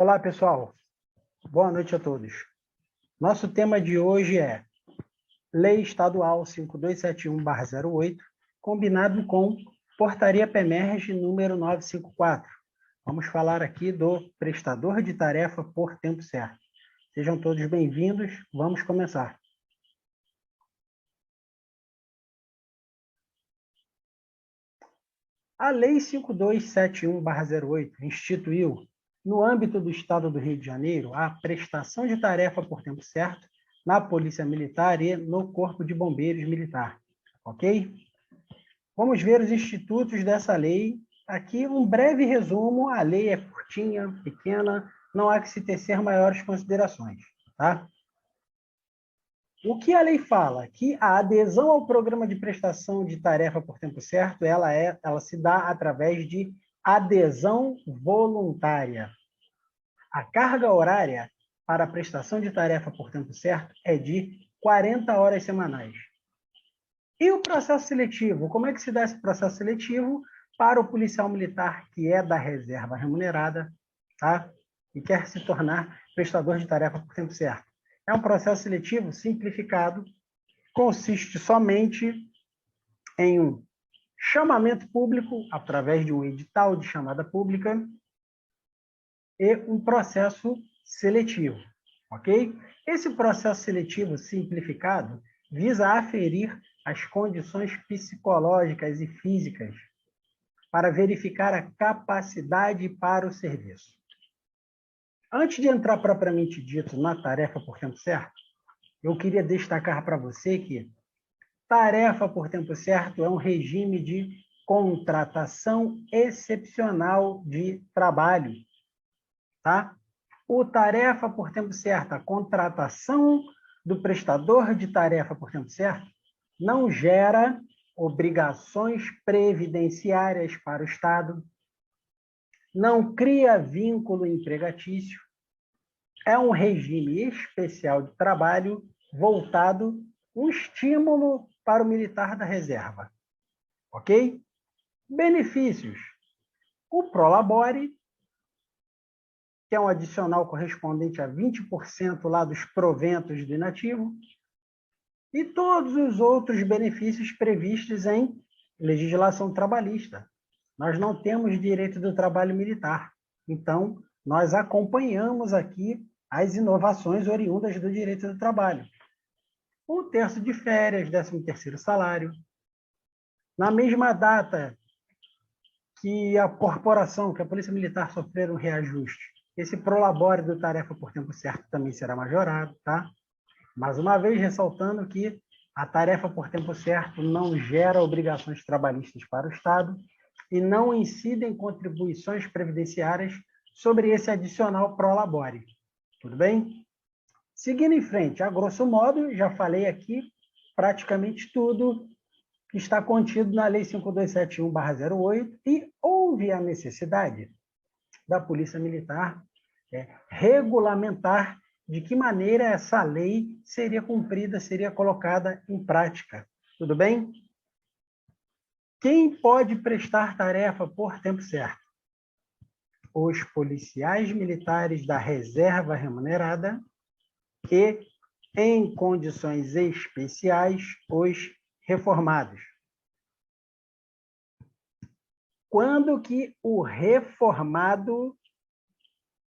Olá, pessoal. Boa noite a todos. Nosso tema de hoje é Lei Estadual 5271/08, combinado com Portaria PEMERGE número 954. Vamos falar aqui do prestador de tarefa por tempo certo. Sejam todos bem-vindos. Vamos começar. A Lei 5271/08 instituiu, no âmbito do Estado do Rio de Janeiro, a prestação de tarefa por tempo certo na Polícia Militar e no Corpo de Bombeiros Militar. Ok? Vamos ver os institutos dessa lei. Aqui um breve resumo. A lei é curtinha, pequena, não há que se tecer maiores considerações. Tá? O que a lei fala? Que a adesão ao programa de prestação de tarefa por tempo certo, ela se dá através de adesão voluntária. A carga horária para a prestação de tarefa por tempo certo é de 40 horas semanais. E o processo seletivo? Como é que se dá esse processo seletivo para o policial militar que é da reserva remunerada, tá? E quer se tornar prestador de tarefa por tempo certo? É um processo seletivo simplificado, consiste somente em um chamamento público, através de um edital de chamada pública, e um processo seletivo, ok? Esse processo seletivo simplificado visa aferir as condições psicológicas e físicas para verificar a capacidade para o serviço. Antes de entrar propriamente dito na tarefa por tempo certo, eu queria destacar para você que tarefa por tempo certo é um regime de contratação excepcional de trabalho, tá? O tarefa por tempo certo, a contratação do prestador de tarefa por tempo certo, não gera obrigações previdenciárias para o Estado, não cria vínculo empregatício, é um regime especial de trabalho voltado, um estímulo para o militar da reserva. Ok? Benefícios. O Prolabore, que é um adicional correspondente a 20% lá dos proventos do inativo, e todos os outros benefícios previstos em legislação trabalhista. Nós não temos direito do trabalho militar, então nós acompanhamos aqui as inovações oriundas do direito do trabalho. 1/3 de férias, 13º salário. Na mesma data que a corporação, que a Polícia Militar sofreram um reajuste, esse prolabore do tarefa por tempo certo também será majorado, tá? Mais uma vez, ressaltando que a tarefa por tempo certo não gera obrigações trabalhistas para o Estado e não incidem contribuições previdenciárias sobre esse adicional prolabore. Tudo bem? Seguindo em frente, a grosso modo, já falei aqui praticamente tudo que está contido na Lei 5271/08 e houve a necessidade da Polícia Militar regulamentar de que maneira essa lei seria cumprida, seria colocada em prática. Tudo bem? Quem pode prestar tarefa por tempo certo? Os policiais militares da reserva remunerada e, em condições especiais, os reformados. Quando que o reformado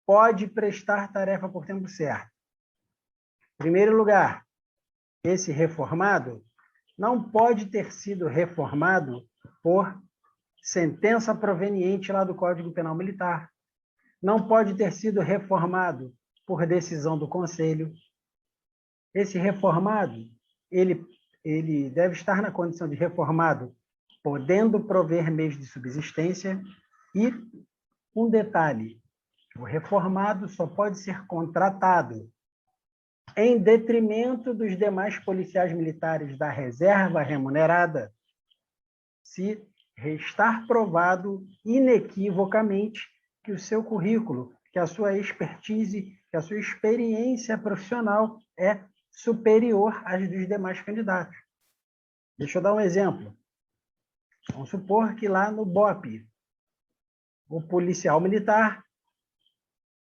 pode prestar tarefa por tempo certo? Em primeiro lugar, esse reformado não pode ter sido reformado por sentença proveniente lá do Código Penal Militar. Não pode ter sido reformado por decisão do Conselho. Esse reformado, ele deve estar na condição de reformado, podendo prover meios de subsistência. E um detalhe, o reformado só pode ser contratado em detrimento dos demais policiais militares da reserva remunerada, se restar provado inequivocamente que o seu currículo, que a sua expertise, que a sua experiência profissional é superior às dos demais candidatos. Deixa eu dar um exemplo. Vamos supor que lá no BOPE, o policial militar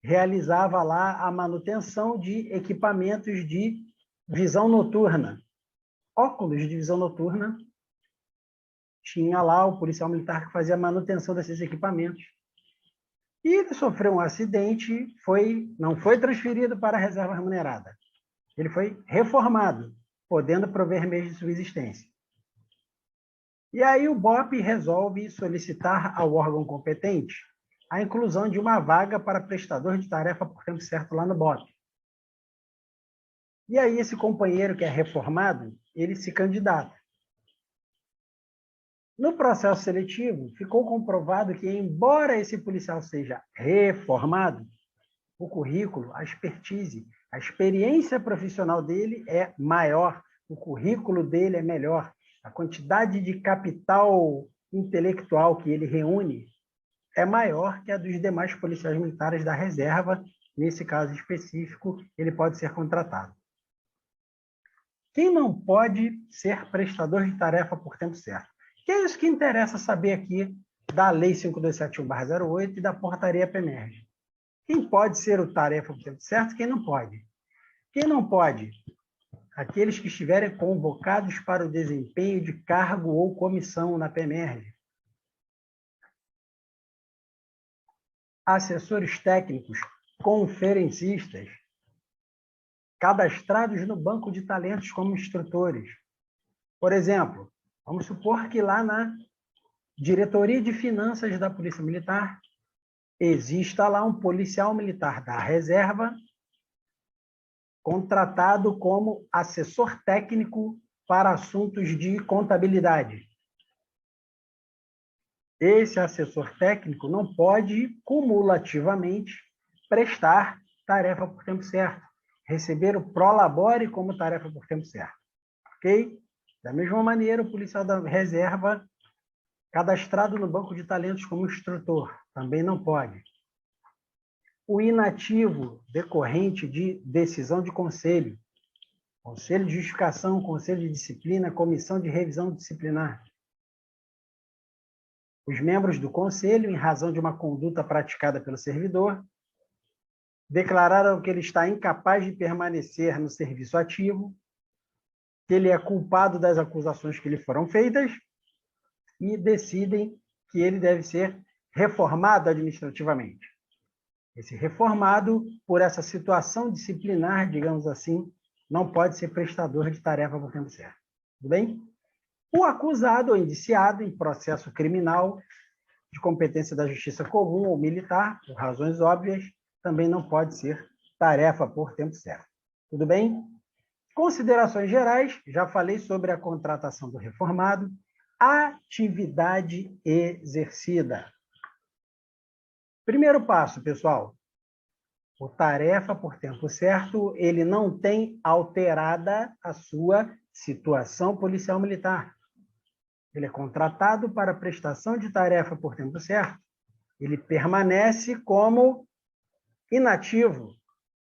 realizava lá a manutenção de equipamentos de visão noturna. Óculos de visão noturna, tinha lá o policial militar que fazia a manutenção desses equipamentos. E ele sofreu um acidente, não foi transferido para a reserva remunerada. Ele foi reformado, podendo prover meios de subsistência. E aí o BOP resolve solicitar ao órgão competente a inclusão de uma vaga para prestador de tarefa por tempo certo lá no BOP. E aí esse companheiro que é reformado, ele se candidata. No processo seletivo, ficou comprovado que, embora esse policial seja reformado, o currículo, a expertise, a experiência profissional dele é maior, o currículo dele é melhor, a quantidade de capital intelectual que ele reúne é maior que a dos demais policiais militares da reserva. Nesse caso específico, ele pode ser contratado. Quem não pode ser prestador de tarefa por tempo certo? Que é isso que interessa saber aqui da Lei 5271/08 e da Portaria PEMERGE. Quem pode ser o tarefa por tempo certo e quem não pode? Quem não pode? Aqueles que estiverem convocados para o desempenho de cargo ou comissão na PEMERGE. Assessores técnicos, conferencistas, cadastrados no banco de talentos como instrutores. Por exemplo, vamos supor que lá na Diretoria de Finanças da Polícia Militar exista lá um policial militar da reserva contratado como assessor técnico para assuntos de contabilidade. Esse assessor técnico não pode, cumulativamente, prestar tarefa por tempo certo, receber o prolabore como tarefa por tempo certo. Ok? Da mesma maneira, o policial da reserva, cadastrado no banco de talentos como instrutor, também não pode. O inativo decorrente de decisão de conselho, conselho de justificação, conselho de disciplina, comissão de revisão disciplinar. Os membros do conselho, em razão de uma conduta praticada pelo servidor, declararam que ele está incapaz de permanecer no serviço ativo, que ele é culpado das acusações que lhe foram feitas e decidem que ele deve ser reformado administrativamente. Esse reformado, por essa situação disciplinar, digamos assim, não pode ser prestador de tarefa por tempo certo. Tudo bem? O acusado ou indiciado em processo criminal de competência da justiça comum ou militar, por razões óbvias, também não pode ser tarefa por tempo certo. Tudo bem? Considerações gerais, já falei sobre a contratação do reformado. Atividade exercida. Primeiro passo, pessoal. O tarefa por tempo certo, ele não tem alterada a sua situação policial militar. Ele é contratado para prestação de tarefa por tempo certo. Ele permanece como inativo,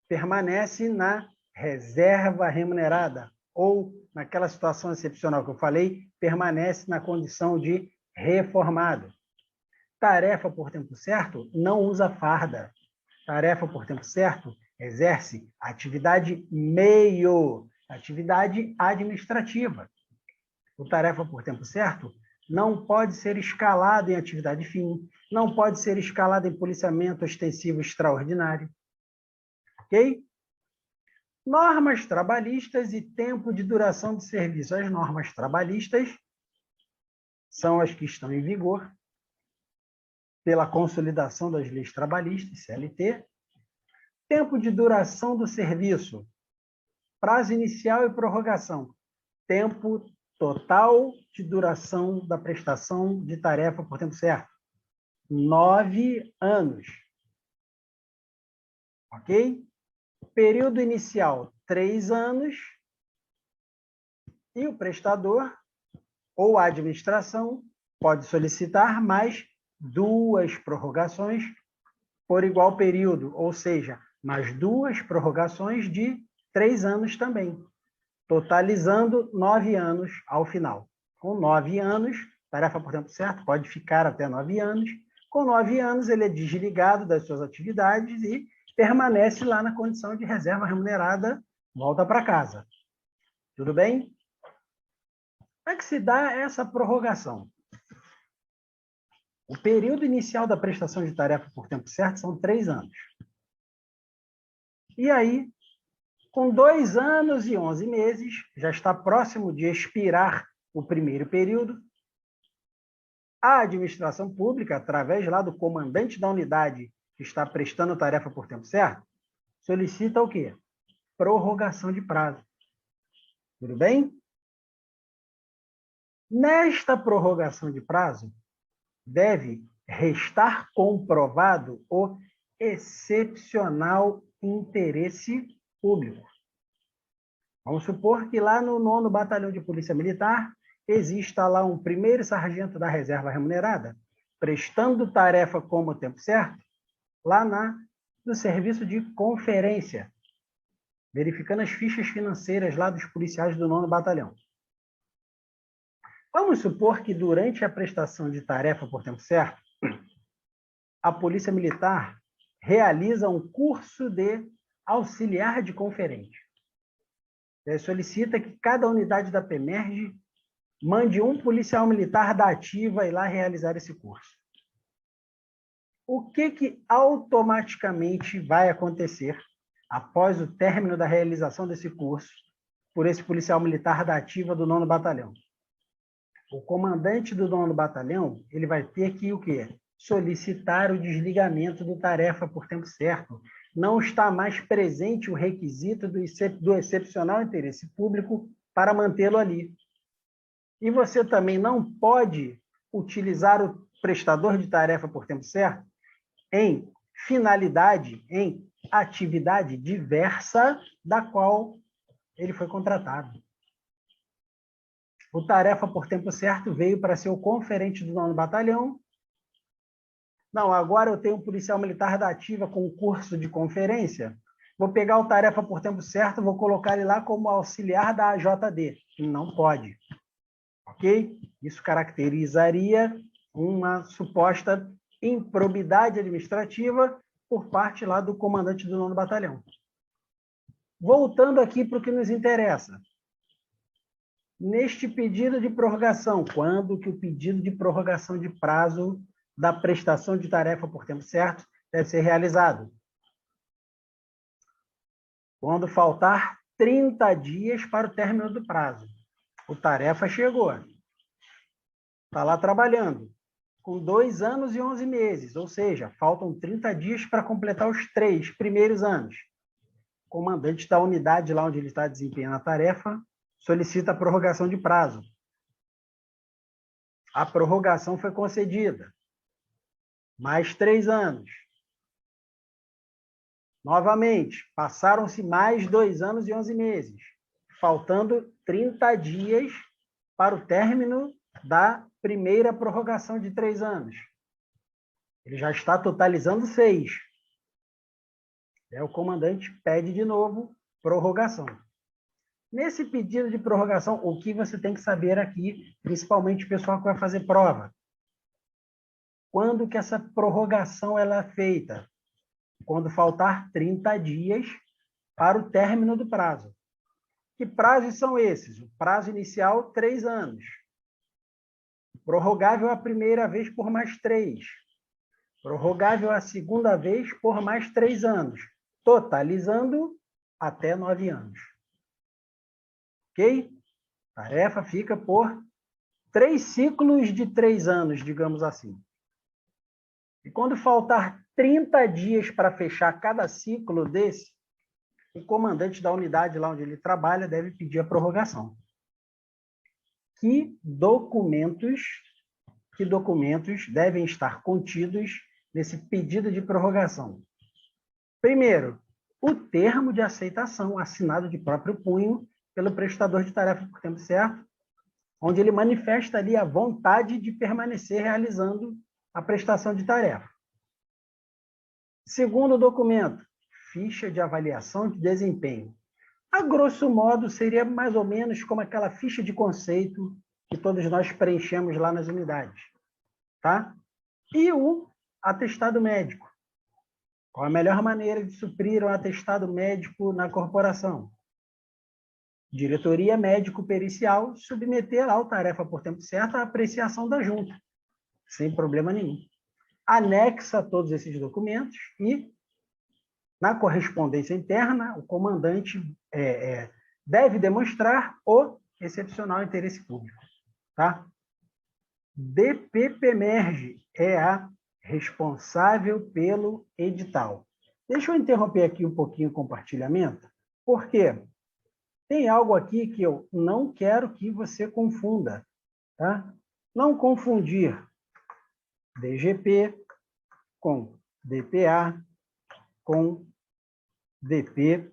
permanece na reserva remunerada, ou, naquela situação excepcional que eu falei, permanece na condição de reformado. Tarefa por tempo certo não usa farda. Tarefa por tempo certo exerce atividade meio, atividade administrativa. O tarefa por tempo certo não pode ser escalado em atividade fim, não pode ser escalado em policiamento ostensivo extraordinário. Ok? Normas trabalhistas e tempo de duração de serviço. As normas trabalhistas são as que estão em vigor pela consolidação das leis trabalhistas, CLT. Tempo de duração do serviço. Prazo inicial e prorrogação. Tempo total de duração da prestação de tarefa por tempo certo. 9 anos. Ok? Período inicial, 3 anos. E o prestador ou a administração pode solicitar mais 2 prorrogações por igual período, ou seja, mais 2 prorrogações de 3 anos também, totalizando 9 anos ao final. Com 9 anos, tarefa por tempo certo pode ficar até 9 anos. Com 9 anos, ele é desligado das suas atividades e permanece lá na condição de reserva remunerada, volta para casa. Tudo bem? Como é que se dá essa prorrogação? O período inicial da prestação de tarefa por tempo certo são 3 anos. E aí, com 2 anos e 11 meses, já está próximo de expirar o primeiro período, a administração pública, através lá do comandante da unidade que está prestando tarefa por tempo certo, solicita o quê? Prorrogação de prazo. Tudo bem? Nesta prorrogação de prazo, deve restar comprovado o excepcional interesse público. Vamos supor que lá no 9º Batalhão de Polícia Militar exista lá um primeiro sargento da reserva remunerada, prestando tarefa como tempo certo, lá no serviço de conferência, verificando as fichas financeiras lá dos policiais do 9º Batalhão. Vamos supor que durante a prestação de tarefa por tempo certo, a Polícia Militar realiza um curso de auxiliar de conferente. Solicita que cada unidade da PEMERG mande um policial militar da ativa ir lá realizar esse curso. O que automaticamente vai acontecer após o término da realização desse curso por esse policial militar da ativa do 9º Batalhão? O comandante do 9º Batalhão, ele vai ter que o quê? Solicitar o desligamento do tarefa por tempo certo. Não está mais presente o requisito do excepcional interesse público para mantê-lo ali. E você também não pode utilizar o prestador de tarefa por tempo certo em finalidade, em atividade diversa da qual ele foi contratado. O tarefa por tempo certo veio para ser o conferente do 9º Batalhão. Não, agora eu tenho um policial militar da ativa com curso de conferência, vou pegar o tarefa por tempo certo, vou colocar ele lá como auxiliar da AJD. Não pode. Ok? Isso caracterizaria uma suposta improbidade administrativa por parte lá do comandante do 9º Batalhão. Voltando aqui para o que nos interessa. Neste pedido de prorrogação, quando que o pedido de prorrogação de prazo da prestação de tarefa por tempo certo deve ser realizado? Quando faltar 30 dias para o término do prazo. O tarefa chegou. Está lá trabalhando. Com 2 anos e 11 meses, ou seja, faltam 30 dias para completar os 3 primeiros anos. O comandante da unidade lá onde ele está desempenhando a tarefa solicita a prorrogação de prazo. A prorrogação foi concedida. Mais 3 anos. Novamente, passaram-se mais 2 anos e 11 meses, faltando 30 dias para o término da primeira prorrogação de 3 anos. Ele já está totalizando 6. O comandante pede de novo prorrogação. Nesse pedido de prorrogação, o que você tem que saber aqui, principalmente o pessoal que vai fazer prova? Quando que essa prorrogação ela é feita? Quando faltar 30 dias para o término do prazo. Que prazos são esses? O prazo inicial, 3 anos. Prorrogável a primeira vez por mais 3. Prorrogável a segunda vez por mais 3 anos. Totalizando até 9 anos. Ok? Tarefa fica por 3 ciclos de 3 anos, digamos assim. E quando faltar 30 dias para fechar cada ciclo desse, o comandante da unidade lá onde ele trabalha deve pedir a prorrogação. Que documentos devem estar contidos nesse pedido de prorrogação? Primeiro, o termo de aceitação assinado de próprio punho pelo prestador de tarefa por tempo certo, onde ele manifesta ali a vontade de permanecer realizando a prestação de tarefa. Segundo documento, ficha de avaliação de desempenho. A grosso modo, seria mais ou menos como aquela ficha de conceito que todos nós preenchemos lá nas unidades. Tá? E o atestado médico. Qual a melhor maneira de suprir um atestado médico na corporação? Diretoria médico-pericial submeter ao tarefa por tempo certo à apreciação da junta, sem problema nenhum. Anexa todos esses documentos e, na correspondência interna, o comandante deve demonstrar o excepcional interesse público. Tá? DPPmerge é a responsável pelo edital. Deixa eu interromper aqui um pouquinho o compartilhamento, porque tem algo aqui que eu não quero que você confunda. Tá? Não confundir DGP com DPA com DPPmerge.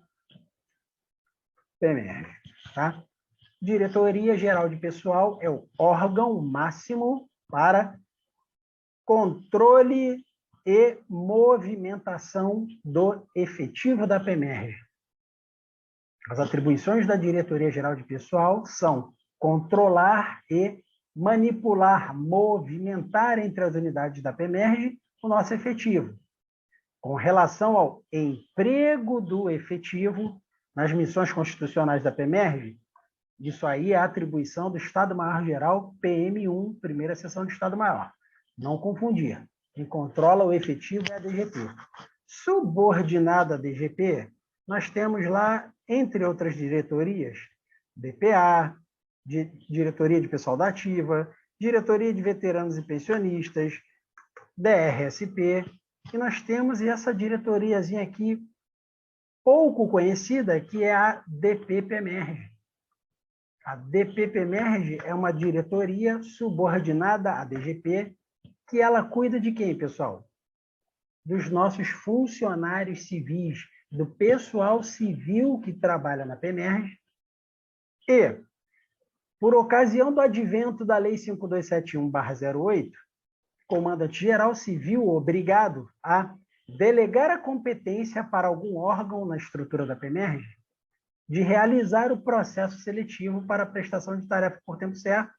Tá? Diretoria Geral de Pessoal é o órgão máximo para controle e movimentação do efetivo da PEMERG. As atribuições da Diretoria Geral de Pessoal são controlar e manipular, movimentar entre as unidades da PEMERG o nosso efetivo. Com relação ao emprego do efetivo nas missões constitucionais da PEMERG, isso aí é a atribuição do Estado-Maior-Geral PM1, primeira seção do Estado-Maior. Não confundir. Quem controla o efetivo é a DGP. Subordinada à DGP, nós temos lá, entre outras diretorias, DPA, Diretoria de Pessoal da Ativa, Diretoria de Veteranos e Pensionistas, DRSP, e nós temos essa diretoriazinha aqui, pouco conhecida, que é a DPPmerge. A DPPmerge é uma diretoria subordinada à DGP, que ela cuida de quem, pessoal? Dos nossos funcionários civis, do pessoal civil que trabalha na PEMERG. E, por ocasião do advento da Lei 5271/08, o comandante-geral civil obrigado a delegar a competência para algum órgão na estrutura da PEMERG de realizar o processo seletivo para a prestação de tarefa por tempo certo,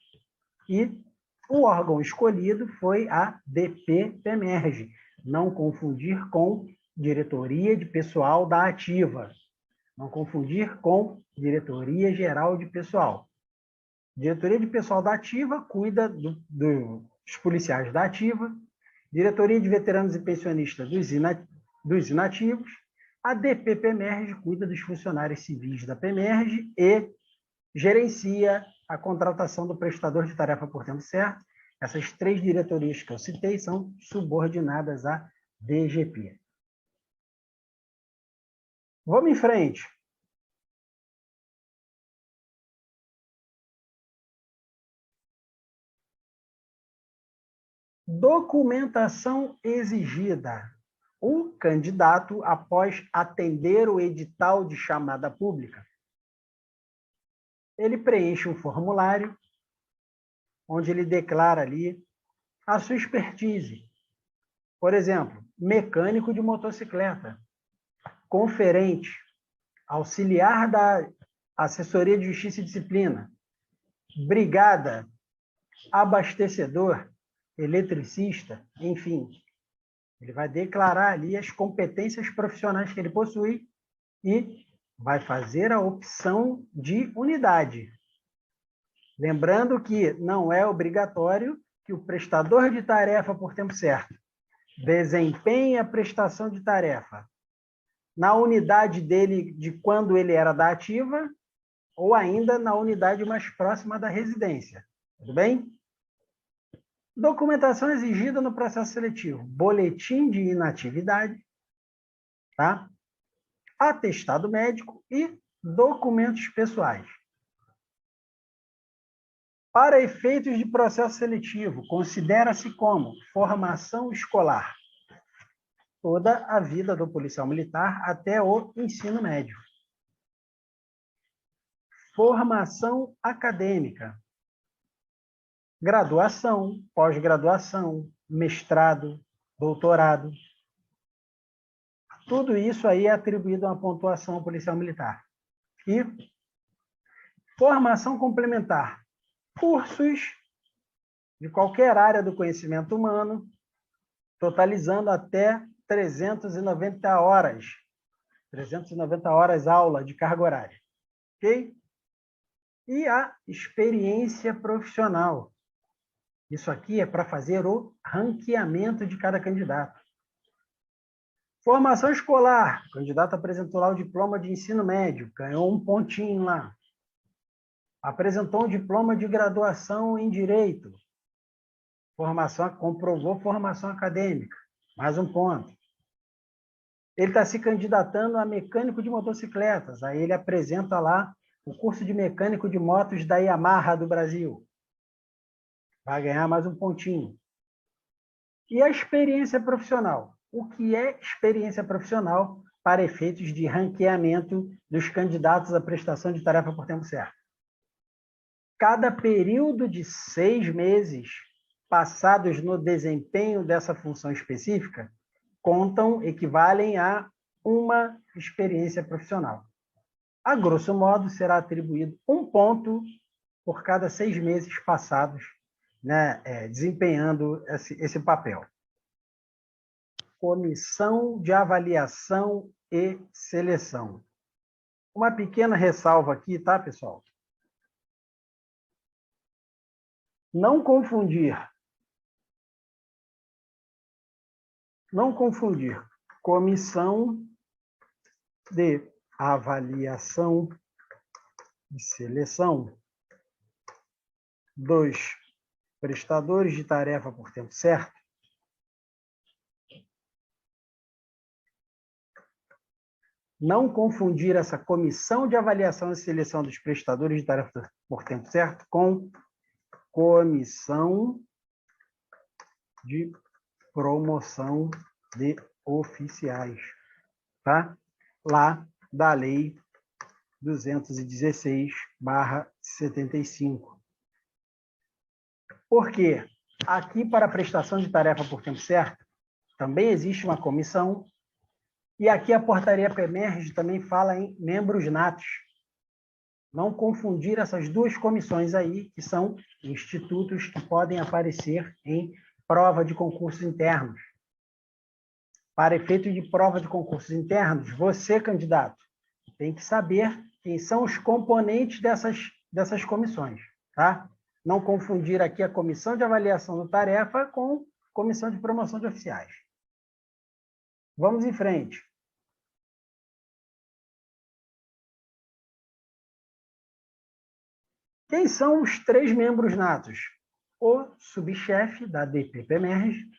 e o órgão escolhido foi a DPPmerge. Não confundir com Diretoria de Pessoal da Ativa. Não confundir com Diretoria Geral de Pessoal. Diretoria de Pessoal da Ativa cuida dos policiais da Ativa, Diretoria de Veteranos e Pensionistas dos inativos, a DPPmerge cuida dos funcionários civis da PEMERG e gerencia a contratação do prestador de tarefa por tempo certo. Essas três diretorias que eu citei são subordinadas à DGP. Vamos em frente. Documentação exigida. O candidato, após atender o edital de chamada pública, ele preenche um formulário onde ele declara ali a sua expertise. Por exemplo, mecânico de motocicleta, conferente, auxiliar da Assessoria de Justiça e Disciplina, brigada, abastecedor, eletricista, enfim. Ele vai declarar ali as competências profissionais que ele possui e vai fazer a opção de unidade. Lembrando que não é obrigatório que o prestador de tarefa por tempo certo desempenhe a prestação de tarefa na unidade dele de quando ele era da ativa ou ainda na unidade mais próxima da residência. Tudo bem? Documentação exigida no processo seletivo. Boletim de inatividade, tá? Atestado médico e documentos pessoais. Para efeitos de processo seletivo, considera-se como formação escolar toda a vida do policial militar até o ensino médio. Formação acadêmica. Graduação, pós-graduação, mestrado, doutorado. Tudo isso aí é atribuído a uma pontuação ao policial militar. E formação complementar. Cursos de qualquer área do conhecimento humano, totalizando até 390 horas. 390 horas aula de carga horária. Ok? E a experiência profissional. Isso aqui é para fazer o ranqueamento de cada candidato. Formação escolar. O candidato apresentou lá o diploma de ensino médio, ganhou um pontinho lá. Apresentou um diploma de graduação em Direito. Comprovou formação acadêmica, mais um ponto. Ele está se candidatando a mecânico de motocicletas, aí ele apresenta lá o curso de mecânico de motos da Yamaha do Brasil. Vai ganhar mais um pontinho. E a experiência profissional? O que é experiência profissional para efeitos de ranqueamento dos candidatos à prestação de tarefa por tempo certo? Cada período de 6 meses passados no desempenho dessa função específica equivalem a uma experiência profissional. A grosso modo, será atribuído um ponto por cada 6 meses passados, né, desempenhando esse papel. Comissão de avaliação e seleção. Uma pequena ressalva aqui, tá, pessoal? Não confundir comissão de avaliação e seleção dos prestadores de tarefa por tempo certo não confundir essa comissão de avaliação e seleção dos prestadores de tarefa por tempo certo com comissão de promoção de oficiais, tá? Lá da Lei 216/75. Por quê? Aqui, para a prestação de tarefa por tempo certo, também existe uma comissão, e aqui a portaria PEMERGE também fala em membros natos. Não confundir essas duas comissões aí, que são institutos que podem aparecer em prova de concursos internos. Para efeito de prova de concursos internos, você, candidato, tem que saber quem são os componentes dessas comissões, tá? Não confundir aqui a comissão de avaliação da tarefa com comissão de promoção de oficiais. Vamos em frente. Quem são os 3 membros natos? O subchefe da DP-PEMERGE,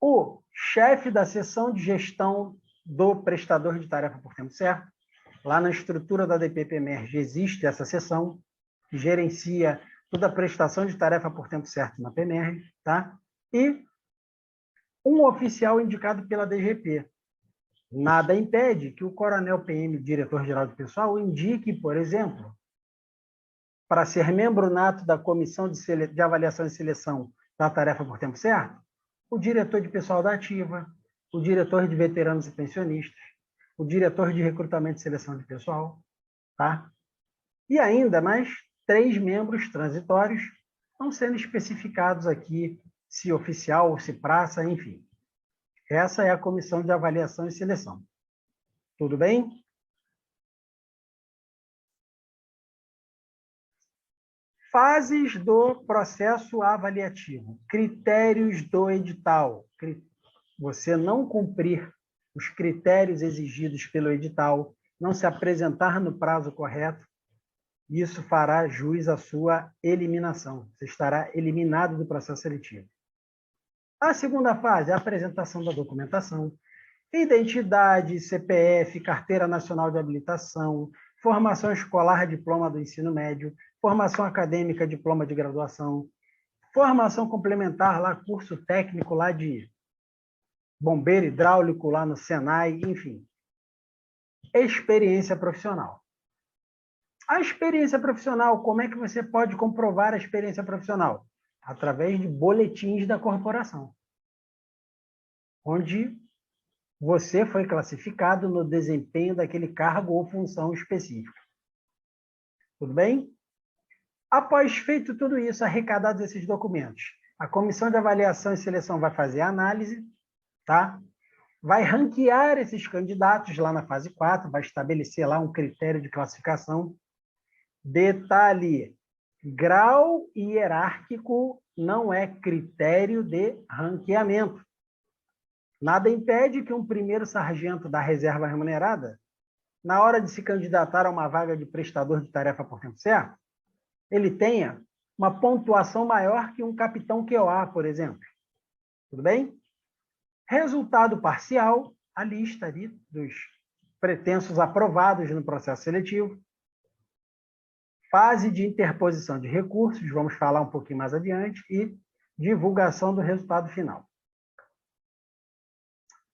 o chefe da seção de gestão do prestador de tarefa por tempo certo. Lá na estrutura da DP-PEMERGE existe essa seção que gerencia toda a prestação de tarefa por tempo certo na PEMERGE, tá? E um oficial indicado pela DGP. Nada impede que o coronel PM, diretor-geral de pessoal, indique, por exemplo, para ser membro nato da comissão de avaliação e seleção da tarefa por tempo certo, o diretor de pessoal da ativa, o diretor de veteranos e pensionistas, o diretor de recrutamento e seleção de pessoal, tá? E ainda mais 3 membros transitórios, não sendo especificados aqui se oficial ou se praça, enfim. Essa é a comissão de avaliação e seleção. Tudo bem? Fases do processo avaliativo. Critérios do edital. Você não cumprir os critérios exigidos pelo edital, não se apresentar no prazo correto, isso fará jus à sua eliminação. Você estará eliminado do processo seletivo. A segunda fase é a apresentação da documentação. Identidade, CPF, Carteira Nacional de Habilitação, formação escolar, diploma do ensino médio, formação acadêmica, diploma de graduação, formação complementar, lá curso técnico lá de bombeiro hidráulico lá no Senai, enfim. Experiência profissional. A experiência profissional, como é que você pode comprovar a experiência profissional? Através de boletins da corporação, onde você foi classificado no desempenho daquele cargo ou função específica. Tudo bem? Após feito tudo isso, arrecadados esses documentos, a comissão de avaliação e seleção vai fazer a análise, tá? Vai ranquear esses candidatos lá na fase 4, vai estabelecer lá um critério de classificação. Detalhe, grau hierárquico não é critério de ranqueamento. Nada impede que um primeiro sargento da reserva remunerada, na hora de se candidatar a uma vaga de prestador de tarefa por tempo certo, ele tenha uma pontuação maior que um capitão QOA, por exemplo. Tudo bem? Resultado parcial, a lista ali dos pretensos aprovados no processo seletivo. Fase de interposição de recursos, vamos falar um pouquinho mais adiante, e divulgação do resultado final.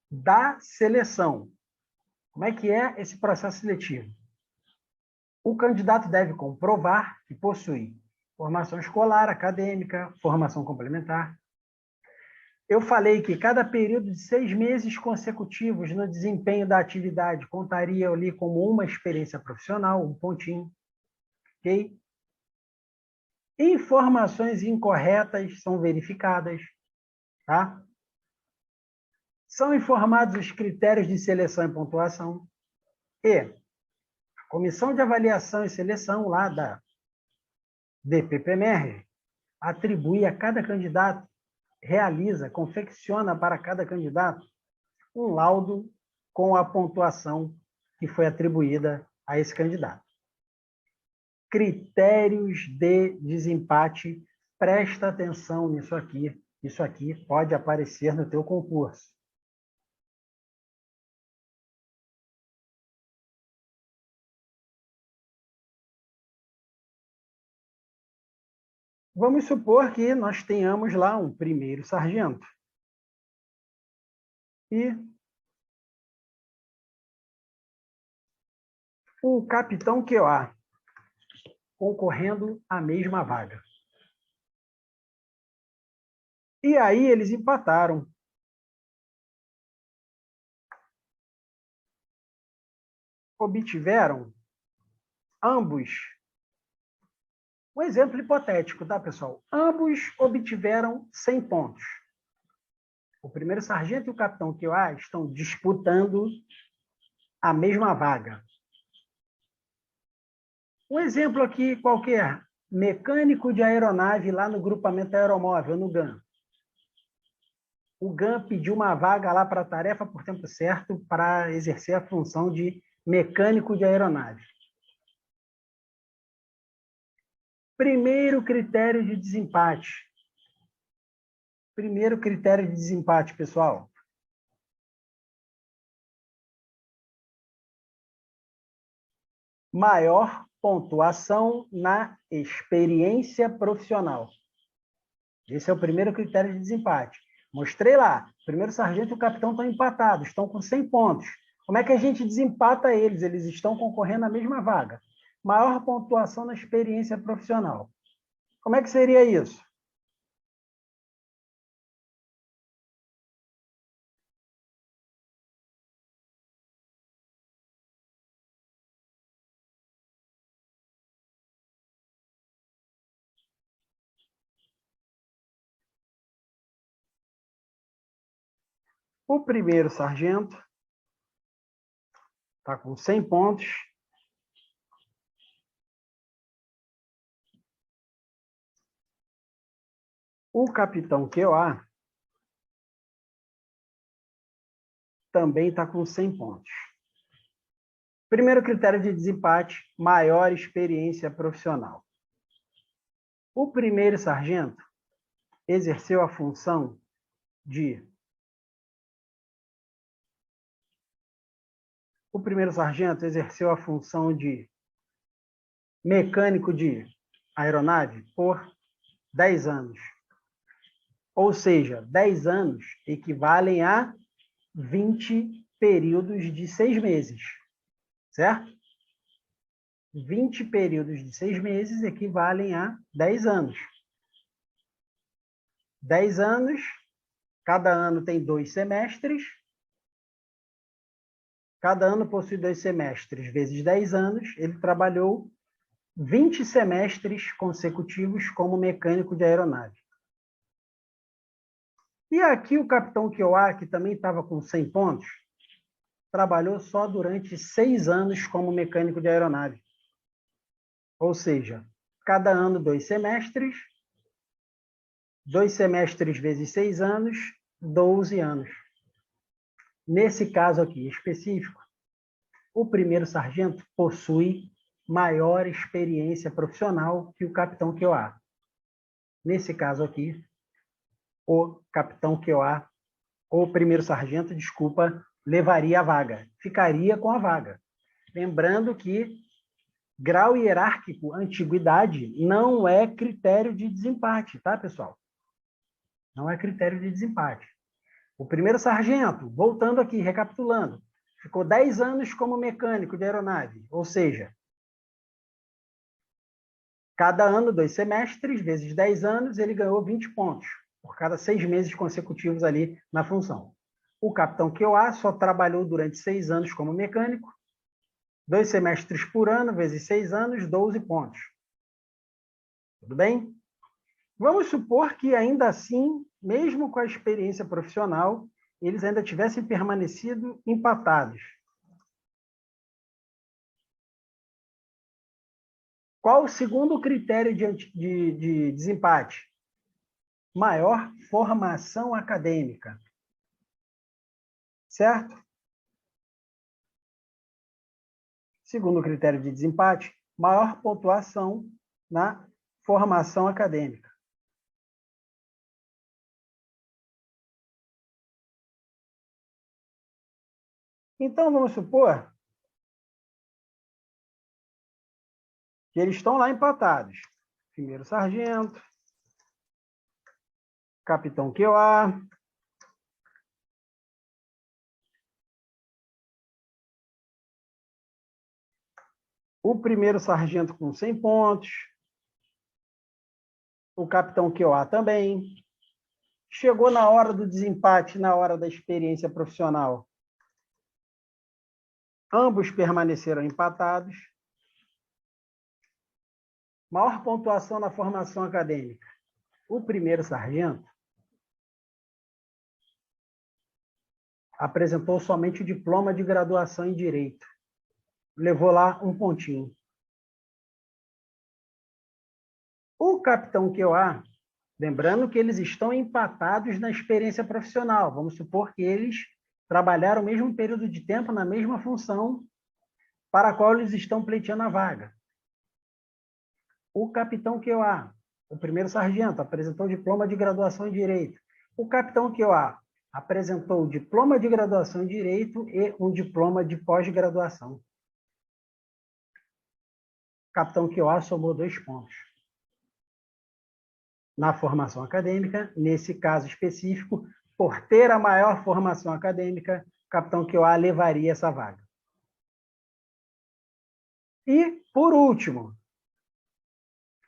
Da seleção. Como é que é esse processo seletivo? O candidato deve comprovar que possui formação escolar, acadêmica, formação complementar. Eu falei que cada período de 6 meses consecutivos no desempenho da atividade contaria ali como uma experiência profissional, um pontinho. Ok? Informações incorretas são verificadas. Tá? São informados os critérios de seleção e pontuação. E a Comissão de Avaliação e Seleção lá da DPPMR atribui a cada candidato, realiza, confecciona para cada candidato um laudo com a pontuação que foi atribuída a esse candidato. Critérios de desempate, presta atenção nisso aqui. Isso aqui pode aparecer no teu concurso. Vamos supor que nós tenhamos lá um primeiro sargento. E um capitão QA concorrendo à mesma vaga. E aí eles empataram. Obtiveram ambos. Um exemplo hipotético, tá, pessoal? Ambos obtiveram 100 pontos. O primeiro sargento e o capitão QA estão disputando a mesma vaga. Um exemplo aqui qualquer, mecânico de aeronave lá no grupamento aeromóvel, no GAN. O GAN pediu uma vaga lá para a tarefa por tempo certo para exercer a função de mecânico de aeronave. Primeiro critério de desempate. Primeiro critério de desempate, pessoal. Maior pontuação na experiência profissional. Esse é o primeiro critério de desempate. Mostrei lá. O primeiro sargento e o capitão estão empatados, estão com 100 pontos. Como é que a gente desempata eles? Eles estão concorrendo à mesma vaga. Maior pontuação na experiência profissional. Como é que seria isso? O primeiro sargento está com 100 pontos. O capitão QA também está com 100 pontos. Primeiro critério de desempate, maior experiência profissional. O primeiro sargento exerceu a função de... O primeiro sargento exerceu a função de mecânico de aeronave por 10 anos. Ou seja, 10 anos equivalem a 20 períodos de 6 meses. Certo? 20 períodos de 6 meses equivalem a 10 anos. 10 anos, cada ano tem 2 semestres. Cada ano possui 2 semestres, vezes 10 anos. Ele trabalhou 20 semestres consecutivos como mecânico de aeronave. E aqui o capitão Kioá, que também estava com 100 pontos, trabalhou só durante 6 anos como mecânico de aeronave. Ou seja, cada ano 2 semestres, 2 semestres vezes 6 anos, 12 anos. Nesse caso aqui específico, o primeiro sargento possui maior experiência profissional que o capitão Kioá. Nesse caso aqui, o capitão Kioá, ou primeiro sargento, desculpa, levaria a vaga, ficaria com a vaga. Lembrando que grau hierárquico, antiguidade, não é critério de desempate, tá, pessoal? Não é critério de desempate. O primeiro sargento, voltando aqui, recapitulando, ficou 10 anos como mecânico de aeronave, ou seja, cada ano, 2 semestres, vezes 10 anos, ele ganhou 20 pontos, por cada 6 meses consecutivos ali na função. O capitão Kioá só trabalhou durante 6 anos como mecânico, 2 semestres por ano, vezes 6 anos, 12 pontos. Tudo bem? Vamos supor que, ainda assim, mesmo com a experiência profissional, eles ainda tivessem permanecido empatados. Qual o segundo critério de desempate? Maior formação acadêmica. Certo? Segundo critério de desempate, maior pontuação na formação acadêmica. Então, vamos supor que eles estão lá empatados. Primeiro sargento, capitão Kioá, o primeiro sargento com 100 pontos, o capitão Kioá também. Chegou na hora do desempate, na hora da experiência profissional. Ambos permaneceram empatados. Maior pontuação na formação acadêmica. O primeiro sargento apresentou somente o diploma de graduação em Direito. Levou lá 1 pontinho. O capitão Kioá, lembrando que eles estão empatados na experiência profissional. Vamos supor que eles trabalharam o mesmo período de tempo na mesma função para a qual eles estão pleiteando a vaga. O capitão Kioá, o primeiro sargento, apresentou o diploma de graduação em Direito. O capitão Kioá apresentou o diploma de graduação em Direito e um diploma de pós-graduação. O capitão Kioá somou 2 pontos. Na formação acadêmica, nesse caso específico, por ter a maior formação acadêmica, o capitão Kioá levaria essa vaga. E, por último,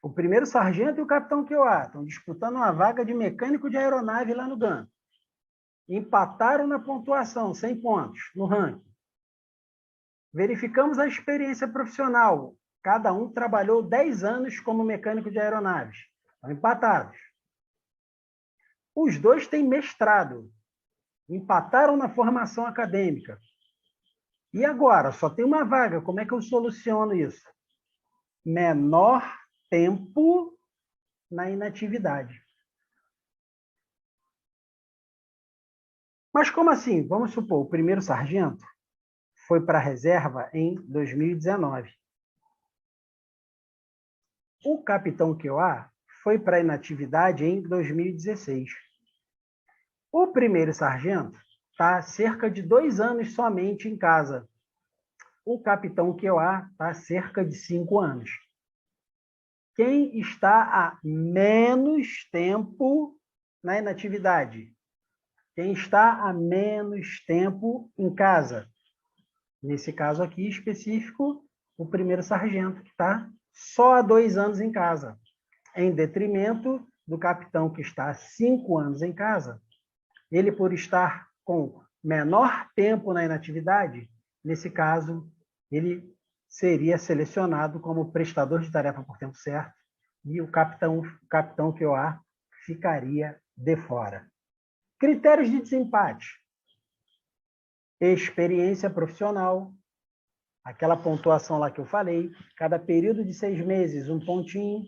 o primeiro sargento e o capitão Kioá estão disputando uma vaga de mecânico de aeronave lá no GAN. Empataram na pontuação, 100 pontos, no ranking. Verificamos a experiência profissional. Cada um trabalhou 10 anos como mecânico de aeronaves. Estão empatados. Os dois têm mestrado. Empataram na formação acadêmica. E agora? Só tem uma vaga. Como é que eu soluciono isso? Menor tempo na inatividade. Mas como assim? Vamos supor, o primeiro sargento foi para a reserva em 2019. O capitão Kioá foi para a inatividade em 2016. O primeiro sargento está há cerca de 2 anos somente em casa. O capitão Kioá está há cerca de 5 anos. Quem está há menos tempo na inatividade? Quem está há menos tempo em casa? Nesse caso aqui específico, o primeiro sargento, que está só há 2 anos em casa, em detrimento do capitão que está há 5 anos em casa. Ele, por estar com menor tempo na inatividade, nesse caso, ele seria selecionado como prestador de tarefa por tempo certo e o capitão Kioá ficaria de fora. Critérios de desempate. Experiência profissional, aquela pontuação lá que eu falei, cada período de 6 meses, um pontinho.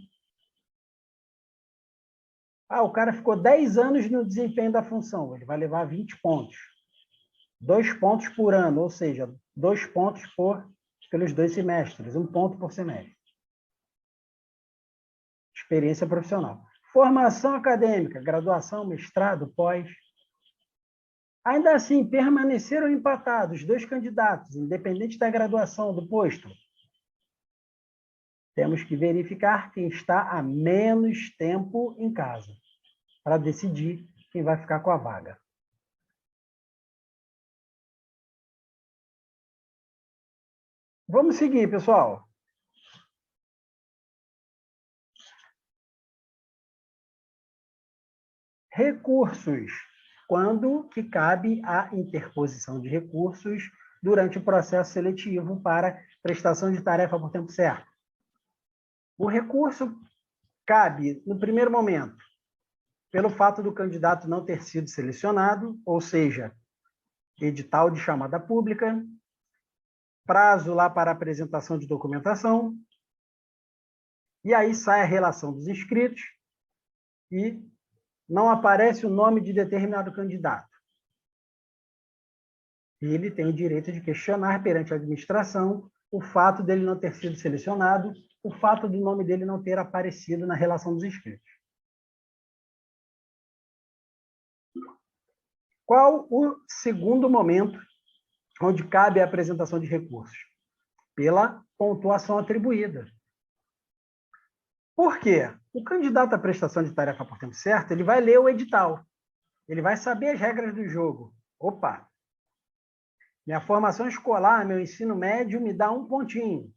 O cara ficou 10 anos no desempenho da função, ele vai levar 20 pontos. 2 pontos por ano, ou seja, 2 pontos pelos 2 semestres, 1 ponto por semestre. Experiência profissional. Formação acadêmica, graduação, mestrado, pós. Ainda assim, permaneceram empatados 2 candidatos, independente da graduação do posto. Temos que verificar quem está há menos tempo em casa, para decidir quem vai ficar com a vaga. Vamos seguir, pessoal. Recursos. Quando que cabe a interposição de recursos durante o processo seletivo para prestação de tarefa por tempo certo? O recurso cabe, no primeiro momento, pelo fato do candidato não ter sido selecionado, ou seja, edital de chamada pública, prazo lá para apresentação de documentação, e aí sai a relação dos inscritos e não aparece o nome de determinado candidato. Ele tem o direito de questionar perante a administração o fato dele não ter sido selecionado, o fato do nome dele não ter aparecido na relação dos inscritos. Qual o segundo momento onde cabe a apresentação de recursos? Pela pontuação atribuída. Por quê? O candidato à prestação de tarefa por tempo certo, ele vai ler o edital. Ele vai saber as regras do jogo. Opa! Minha formação escolar, meu ensino médio me dá 1 pontinho.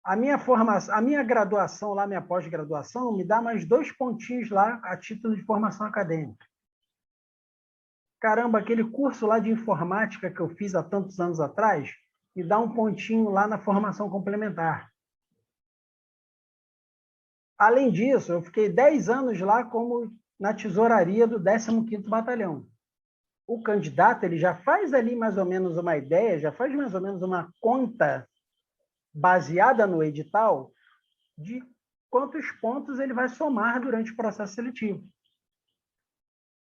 A minha graduação lá, minha pós-graduação, me dá mais 2 pontinhos lá a título de formação acadêmica. Caramba, aquele curso lá de informática que eu fiz há tantos anos atrás, me dá 1 pontinho lá na formação complementar. Além disso, eu fiquei 10 anos lá como na tesouraria do 15º Batalhão. O candidato ele já faz ali mais ou menos uma ideia, já faz mais ou menos uma conta baseada no edital de quantos pontos ele vai somar durante o processo seletivo.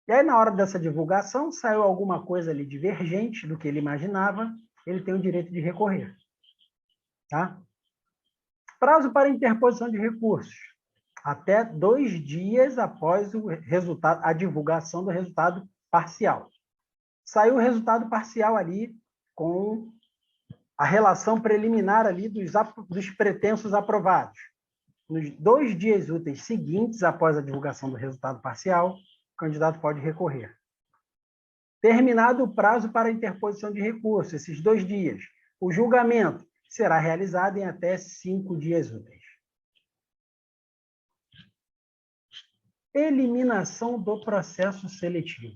E aí, na hora dessa divulgação, saiu alguma coisa ali divergente do que ele imaginava, ele tem o direito de recorrer. Tá? Prazo para interposição de recursos. Até 2 dias após a divulgação do resultado parcial. Saiu o resultado parcial ali com a relação preliminar ali dos pretensos aprovados. Nos 2 dias úteis seguintes, após a divulgação do resultado parcial, o candidato pode recorrer. Terminado o prazo para a interposição de recurso, esses 2 dias, o julgamento será realizado em até 5 dias úteis. Eliminação do processo seletivo.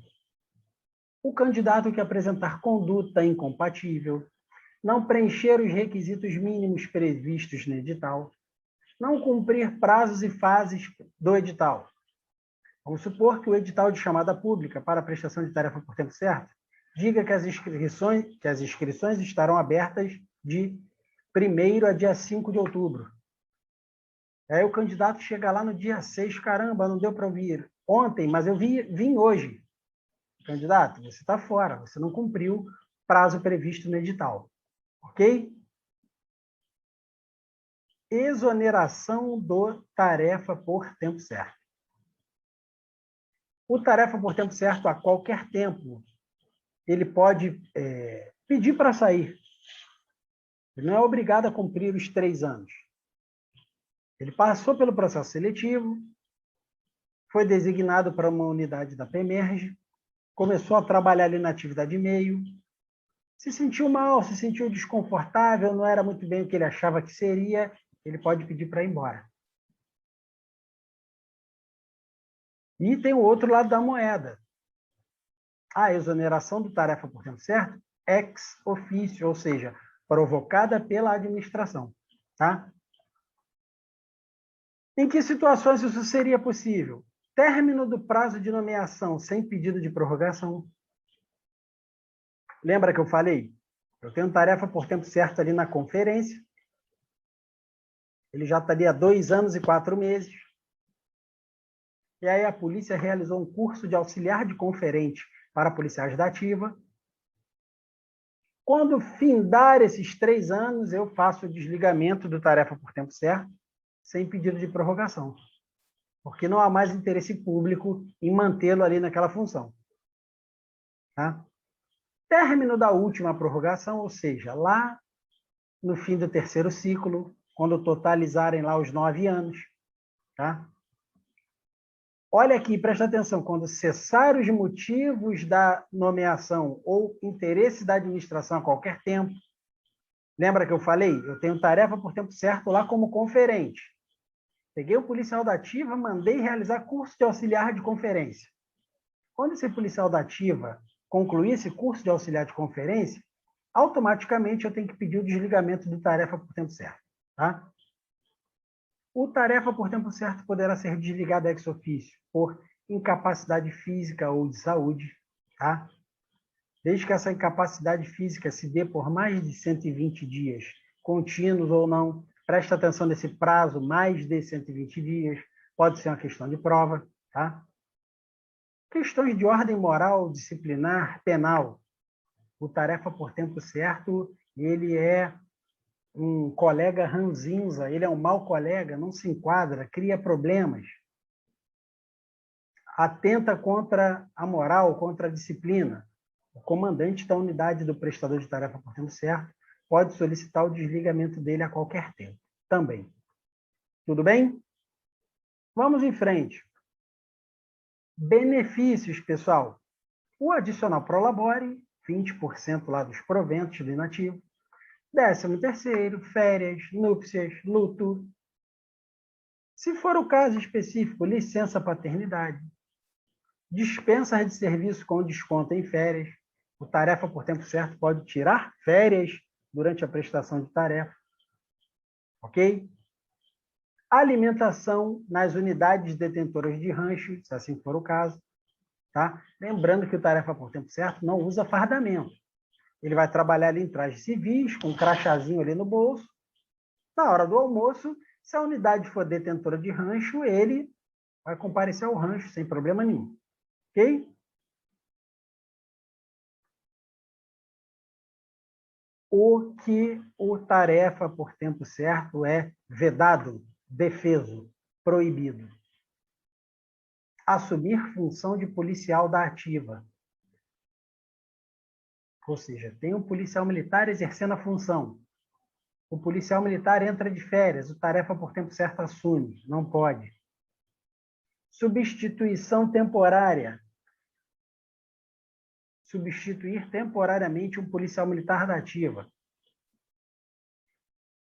O candidato que apresentar conduta incompatível, não preencher os requisitos mínimos previstos no edital, não cumprir prazos e fases do edital. Vamos supor que o edital de chamada pública para a prestação de tarefa por tempo certo diga que as inscrições estarão abertas de 1º a dia 5 de outubro. Aí o candidato chega lá no dia 6, caramba, não deu para vir ontem, mas eu vim hoje. Candidato, você está fora, você não cumpriu prazo previsto no edital. Ok? Exoneração do tarefa por tempo certo. O tarefa por tempo certo, a qualquer tempo, ele pode pedir para sair. Ele não é obrigado a cumprir os 3 anos. Ele passou pelo processo seletivo, foi designado para uma unidade da PEMERGE, começou a trabalhar ali na atividade e-mail, se sentiu mal, se sentiu desconfortável, não era muito bem o que ele achava que seria, ele pode pedir para ir embora. E tem o outro lado da moeda. A exoneração do tarefa por tempo certo, ex officio, ou seja, provocada pela administração. Tá? Em que situações isso seria possível? Término do prazo de nomeação sem pedido de prorrogação. Lembra que eu falei? Eu tenho tarefa por tempo certo ali na conferência. Ele já estaria há 2 anos e 4 meses. E aí a polícia realizou um curso de auxiliar de conferente para policiais da ativa. Quando findar esses 3 anos, eu faço o desligamento do tarefa por tempo certo, sem pedido de prorrogação. Porque não há mais interesse público em mantê-lo ali naquela função. Tá? Término da última prorrogação, ou seja, lá no fim do 3º ciclo, quando totalizarem lá os 9 anos. Tá? Olha aqui, presta atenção, quando cessar os motivos da nomeação ou interesse da administração a qualquer tempo, lembra que eu falei? Eu tenho tarefa por tempo certo lá como conferente. Peguei o policial da ativa, mandei realizar curso de auxiliar de conferência. Quando esse policial da ativa concluir esse curso de auxiliar de conferência, automaticamente eu tenho que pedir o desligamento do tarefa por tempo certo. Tá? O tarefa por tempo certo poderá ser desligado ex officio por incapacidade física ou de saúde, tá? Desde que essa incapacidade física se dê por mais de 120 dias, contínuos ou não. Presta atenção nesse prazo, mais de 120 dias. Pode ser uma questão de prova, tá? Questões de ordem moral, disciplinar, penal. O tarefa por tempo certo, ele é um colega ranzinza, ele é um mau colega, não se enquadra, cria problemas. Atenta contra a moral, contra a disciplina. O comandante da unidade do prestador de tarefa por tempo certo pode solicitar o desligamento dele a qualquer tempo, também. Tudo bem? Vamos em frente. Benefícios, pessoal. O adicional Prolabore, 20% lá dos proventos do inativo. 13º, férias, núpcias, luto. Se for o caso específico, licença paternidade. Dispensas de serviço com desconto em férias. O tarefa por tempo certo pode tirar férias durante a prestação de tarefa. Ok? Alimentação nas unidades detentoras de rancho, se assim for o caso. Tá? Lembrando que o tarefa por tempo certo não usa fardamento. Ele vai trabalhar ali em trajes civis, com um crachazinho ali no bolso. Na hora do almoço, se a unidade for detentora de rancho, ele vai comparecer ao rancho sem problema nenhum. Ok? O que o tarefa por tempo certo é vedado, defeso, proibido. Assumir função de policial da ativa. Ou seja, tem um policial militar exercendo a função. O policial militar entra de férias, o tarefa por tempo certo assume, não pode. Substituição temporária. Substituir temporariamente um policial militar da ativa.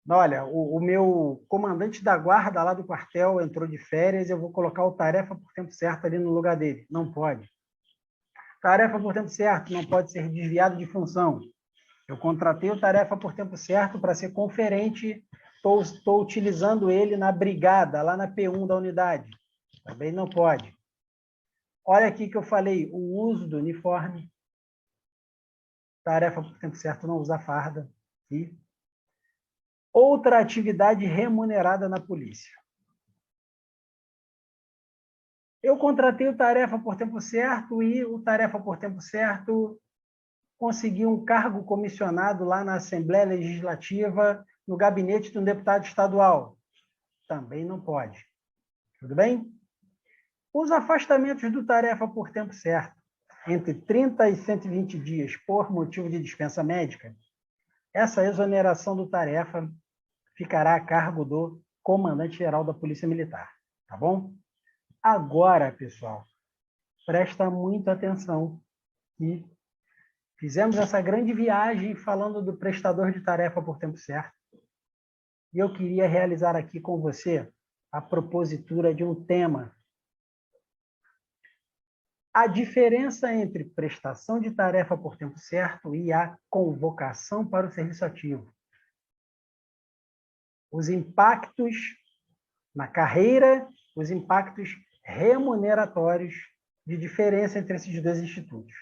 Olha, o meu comandante da guarda lá do quartel entrou de férias, eu vou colocar o tarefa por tempo certo ali no lugar dele. Não pode. Tarefa por tempo certo não pode ser desviado de função. Eu contratei o tarefa por tempo certo para ser conferente, estou utilizando ele na brigada, lá na P1 da unidade. Também não pode. Olha aqui que eu falei, o uso do uniforme. Tarefa por tempo certo não usar farda. E outra atividade remunerada na polícia. Eu contratei o tarefa por tempo certo e o tarefa por tempo certo conseguiu um cargo comissionado lá na Assembleia Legislativa, no gabinete de um deputado estadual. Também não pode. Tudo bem? Os afastamentos do tarefa por tempo certo, entre 30 e 120 dias por motivo de dispensa médica, essa exoneração do tarefa ficará a cargo do comandante-geral da Polícia Militar. Tá bom? Agora, pessoal, presta muita atenção que fizemos essa grande viagem falando do prestador de tarefa por tempo certo. E eu queria realizar aqui com você a propositura de um tema. A diferença entre prestação de tarefa por tempo certo e a convocação para o serviço ativo. Os impactos na carreira, os impactos remuneratórios de diferença entre esses dois institutos.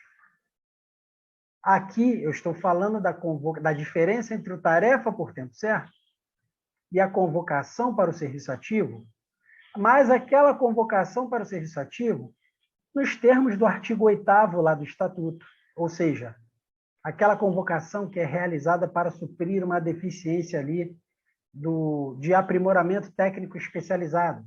Aqui eu estou falando da diferença entre o tarefa por tempo certo e a convocação para o serviço ativo, mas aquela convocação para o serviço ativo nos termos do artigo 8º lá do Estatuto, ou seja, aquela convocação que é realizada para suprir uma deficiência ali de aprimoramento técnico especializado,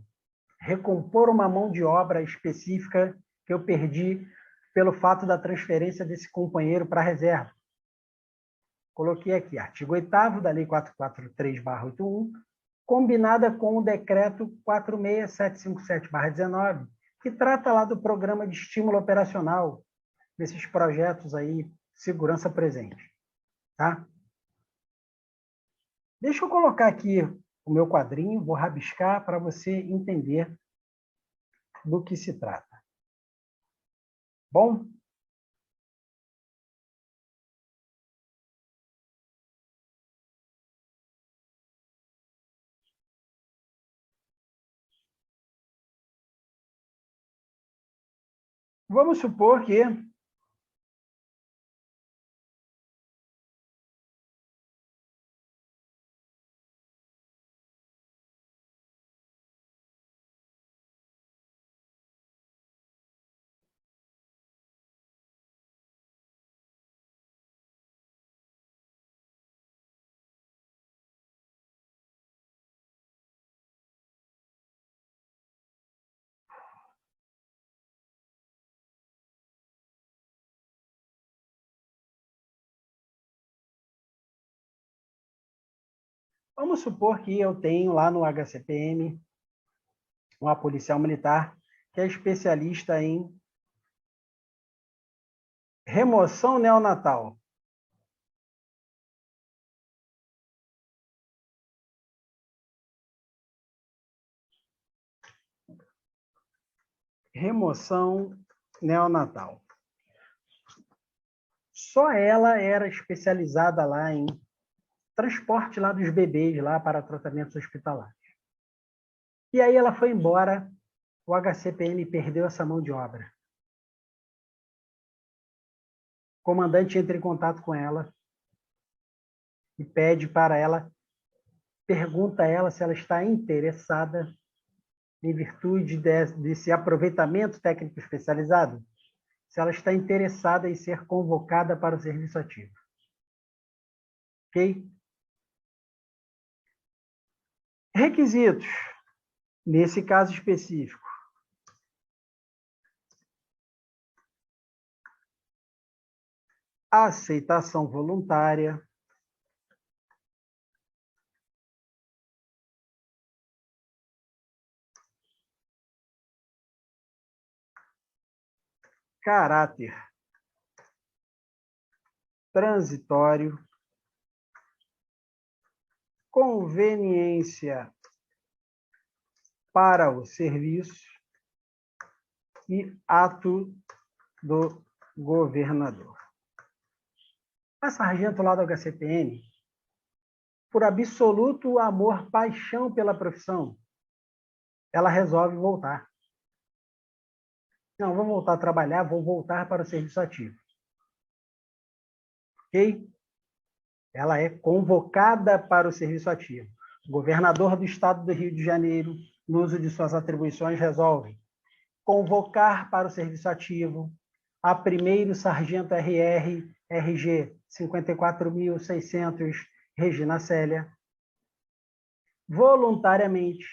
recompor uma mão de obra específica que eu perdi pelo fato da transferência desse companheiro para a reserva. Coloquei aqui, artigo 8º da Lei 443/81, combinada com o Decreto 46757/19, que trata lá do Programa de Estímulo Operacional, desses projetos aí, segurança presente. Tá? Deixa eu colocar aqui o meu quadrinho, vou rabiscar para você entender do que se trata. Bom? Vamos supor que eu tenho lá no HCPM uma policial militar que é especialista em remoção neonatal. Remoção neonatal. Só ela era especializada lá em transporte lá dos bebês lá para tratamentos hospitalares. E aí ela foi embora, o HCPM perdeu essa mão de obra. O comandante entra em contato com ela e pede para ela, pergunta a ela se ela está interessada em virtude desse aproveitamento técnico especializado, se ela está interessada em ser convocada para o serviço ativo. Ok? Requisitos, nesse caso específico. Aceitação voluntária. Caráter transitório. Conveniência para o serviço e ato do governador. A sargento lá do HCPM, por absoluto amor, paixão pela profissão, ela resolve voltar. Não, vou voltar a trabalhar, vou voltar para o serviço ativo. Ok? Ela é convocada para o serviço ativo. O governador do estado do Rio de Janeiro, no uso de suas atribuições, resolve convocar para o serviço ativo a primeiro sargento RG 54.600, Regina Célia, voluntariamente,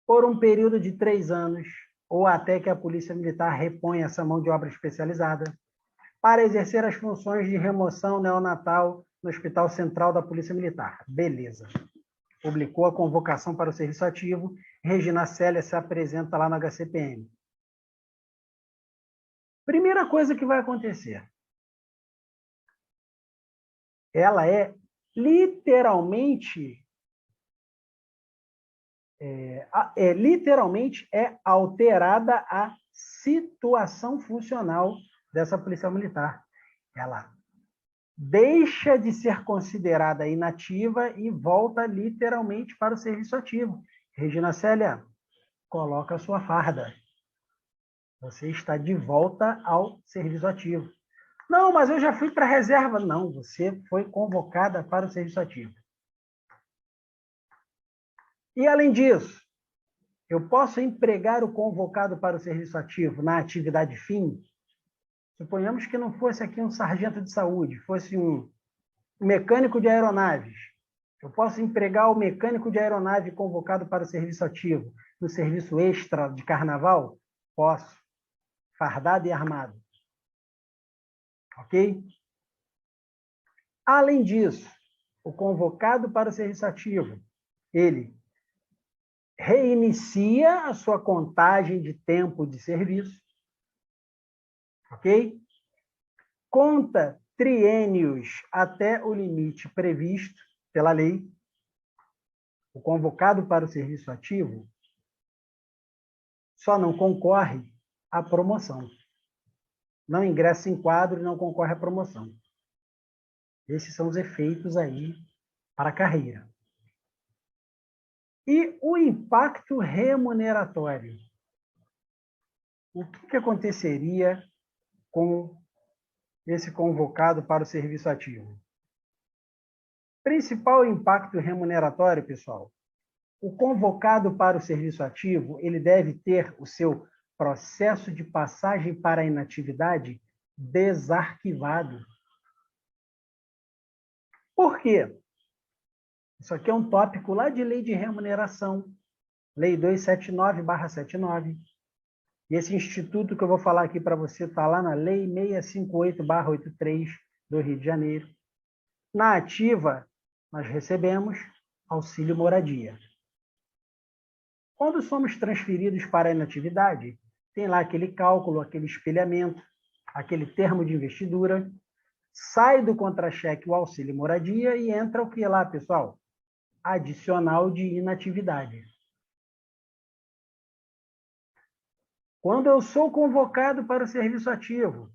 por um período de 3 anos, ou até que a Polícia Militar reponha essa mão de obra especializada, para exercer as funções de remoção neonatal no Hospital Central da Polícia Militar. Beleza. Publicou a convocação para o serviço ativo, Regina Célia se apresenta lá no HCPM. Primeira coisa que vai acontecer. Ela é literalmente alterada a situação funcional dessa policial militar. Ela deixa de ser considerada inativa e volta literalmente para o serviço ativo. Regina Célia, coloca a sua farda. Você está de volta ao serviço ativo. Não, mas eu já fui para a reserva. Não, você foi convocada para o serviço ativo. E, além disso, eu posso empregar o convocado para o serviço ativo na atividade fim? Suponhamos que não fosse aqui um sargento de saúde, fosse um mecânico de aeronaves. Eu posso empregar o mecânico de aeronave convocado para o serviço ativo no serviço extra de carnaval? Posso. Fardado e armado. Ok? Além disso, o convocado para o serviço ativo, ele reinicia a sua contagem de tempo de serviço, ok? Conta triênios até o limite previsto pela lei. O convocado para o serviço ativo só não concorre à promoção. Não ingressa em quadro e não concorre à promoção. Esses são os efeitos aí para a carreira. E o impacto remuneratório? O que aconteceria com esse convocado para o serviço ativo? Principal impacto remuneratório, pessoal. O convocado para o serviço ativo, ele deve ter o seu processo de passagem para a inatividade desarquivado. Por quê? Isso aqui é um tópico lá de lei de remuneração, lei 279/79. E esse instituto que eu vou falar aqui para você está lá na lei 658/83 do Rio de Janeiro. Na ativa, nós recebemos auxílio moradia. Quando somos transferidos para a inatividade, tem lá aquele cálculo, aquele espelhamento, aquele termo de investidura, sai do contra-cheque o auxílio moradia e entra o que lá, pessoal? Adicional de inatividade. Quando eu sou convocado para o serviço ativo,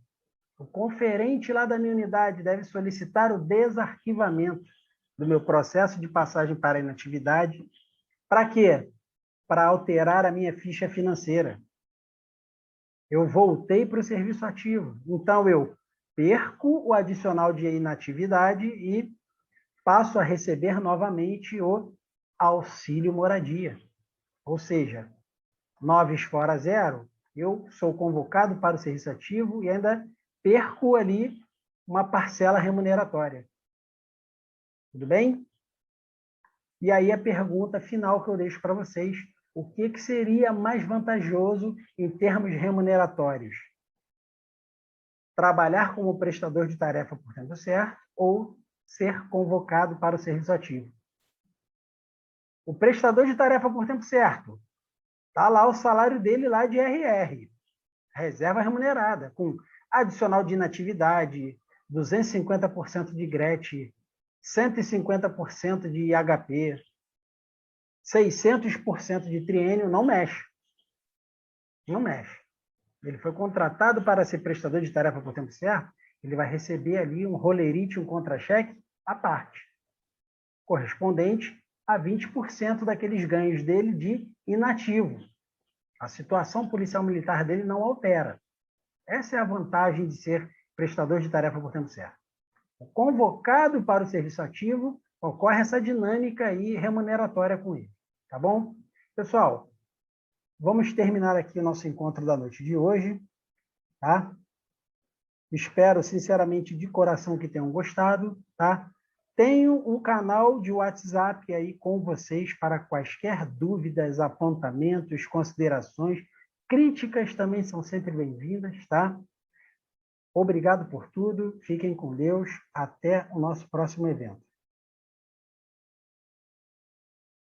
o conferente lá da minha unidade deve solicitar o desarquivamento do meu processo de passagem para a inatividade. Para quê? Para alterar a minha ficha financeira. Eu voltei para o serviço ativo. Então, eu perco o adicional de inatividade e passo a receber novamente o auxílio moradia. Ou seja, 9 fora 0, eu sou convocado para o serviço ativo e ainda perco ali uma parcela remuneratória. Tudo bem? E aí a pergunta final que eu deixo para vocês: o que seria mais vantajoso em termos remuneratórios? Trabalhar como prestador de tarefa por tempo certo ou ser convocado para o serviço ativo? O prestador de tarefa por tempo certo, está lá o salário dele lá de RR, reserva remunerada, com adicional de inatividade, 250% de GRET, 150% de IHP, 600% de triênio, não mexe. Não mexe. Ele foi contratado para ser prestador de tarefa por tempo certo, ele vai receber ali um rolerite, um contra-cheque à parte, correspondente a 20% daqueles ganhos dele de inativo. A situação policial militar dele não altera. Essa é a vantagem de ser prestador de tarefa por tempo certo. O convocado para o serviço ativo, ocorre essa dinâmica aí remuneratória com ele. Tá bom? Pessoal, vamos terminar aqui o nosso encontro da noite de hoje. Tá? Espero, sinceramente, de coração que tenham gostado. Tá? Tenho um canal de WhatsApp aí com vocês para quaisquer dúvidas, apontamentos, considerações. Críticas também são sempre bem-vindas, tá? Obrigado por tudo. Fiquem com Deus. Até o nosso próximo evento.